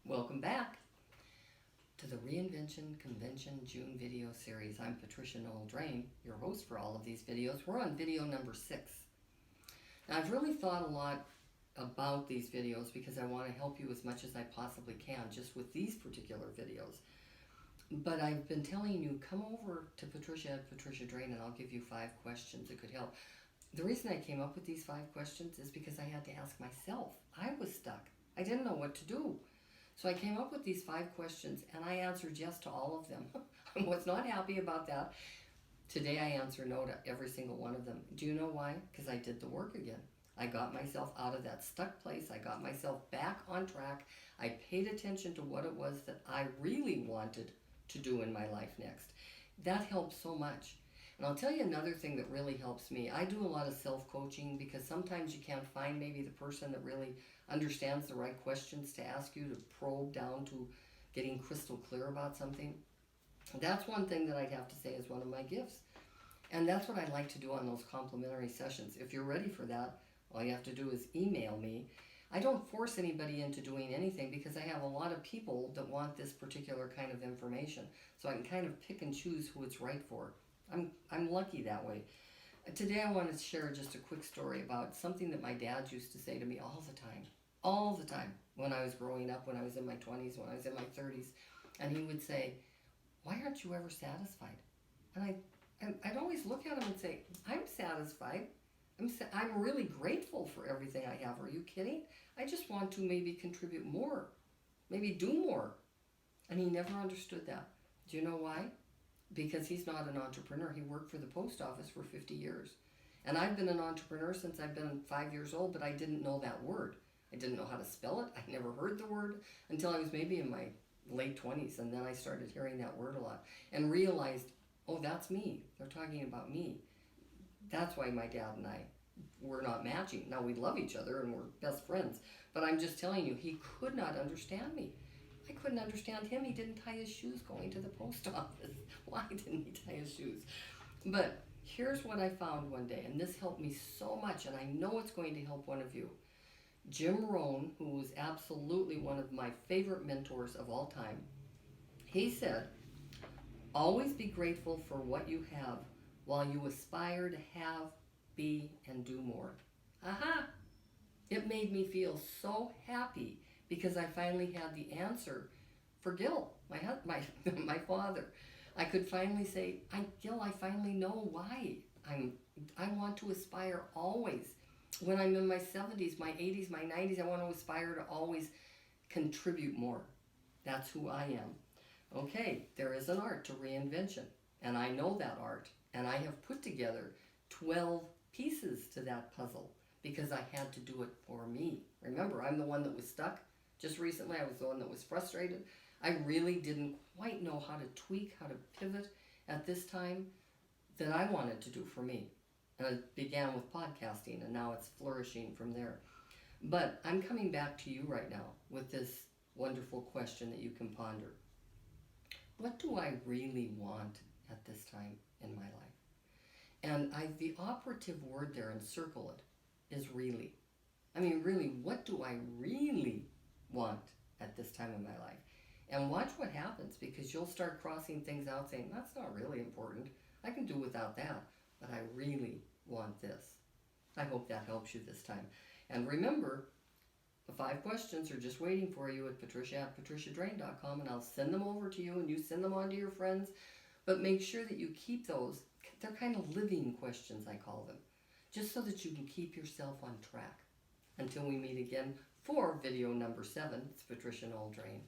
Welcome back to the Reinvention Convention June video series. I'm Patricia Noel Drain, your host for all of these videos. We're on video number 6. Now, I've really thought a lot about these videos because I want to help you as much as I possibly can just with these particular videos. But I've been telling you, come over to Patricia at Patricia Drain and I'll give you 5 questions that could help. The reason I came up with these 5 questions is because I had to ask myself. I was stuck. I didn't know what to do. So I came up with these 5 questions and I answered yes to all of them. I was not happy about that. Today I answer no to every single one of them. Do you know why? Because I did the work again. I got myself out of that stuck place. I got myself back on track. I paid attention to what it was that I really wanted to do in my life next. That helps so much. And I'll tell you another thing that really helps me. I do a lot of self-coaching because sometimes you can't find maybe the person that really understands the right questions to ask you to probe down to getting crystal clear about something. That's one thing that I'd have to say is one of my gifts. And that's what I like to do on those complimentary sessions. If you're ready for that, all you have to do is email me. I don't force anybody into doing anything because I have a lot of people that want this particular kind of information. So I can kind of pick and choose who it's right for. I'm lucky that way. Today I want to share just a quick story about something that my dad used to say to me all the time when I was growing up, when I was in my 20s, when I was in my 30s. And he would say, why aren't you ever satisfied? And I'd always look at him and say, I'm satisfied. I'm really grateful for everything I have. Are you kidding? I just want to maybe contribute more, maybe do more. And he never understood that. Do you know why? Because he's not an entrepreneur. He worked for the post office for 50 years. And I've been an entrepreneur since I've been 5 years old, but I didn't know that word. I didn't know how to spell it. I never heard the word until I was maybe in my late 20s. And then I started hearing that word a lot and realized, oh, that's me. They're talking about me. That's why my dad and I were not matching. Now we love each other and we're best friends. But I'm just telling you, he could not understand me. I couldn't understand him. He didn't tie his shoes going to the post office. Why didn't he tie his shoes? But here's what I found one day, and this helped me so much, and I know it's going to help one of you. Jim Rohn, who was absolutely one of my favorite mentors of all time, he said, always be grateful for what you have while you aspire to have, be, and do more. Aha! It made me feel so happy because I finally had the answer for Gil, my father. I could finally say, Gil, I finally know why I want to aspire always. When I'm in my 70s, my 80s, my 90s, I want to aspire to always contribute more. That's who I am. Okay, there is an art to reinvention, and I know that art, and I have put together 12 pieces to that puzzle because I had to do it for me. Remember, I'm the one that was stuck. Just recently, I was the one that was frustrated. I really didn't quite know how to tweak, how to pivot at this time that I wanted to do for me. And it began with podcasting, and now it's flourishing from there. But I'm coming back to you right now with this wonderful question that you can ponder. What do I really want at this time in my life? And the operative word there, and circle it, is really. I mean, really, what do I really want at this time in my life? And watch what happens, because you'll start crossing things out saying, that's not really important. I can do without that, but I really want this. I hope that helps you this time. And remember, the 5 questions are just waiting for you at patricia@patriciadrain.com, and I'll send them over to you, and you send them on to your friends. But make sure that you keep those. They're kind of living questions, I call them, just so that you can keep yourself on track. Until we meet again for video number 7, it's Patricia Noel Drain.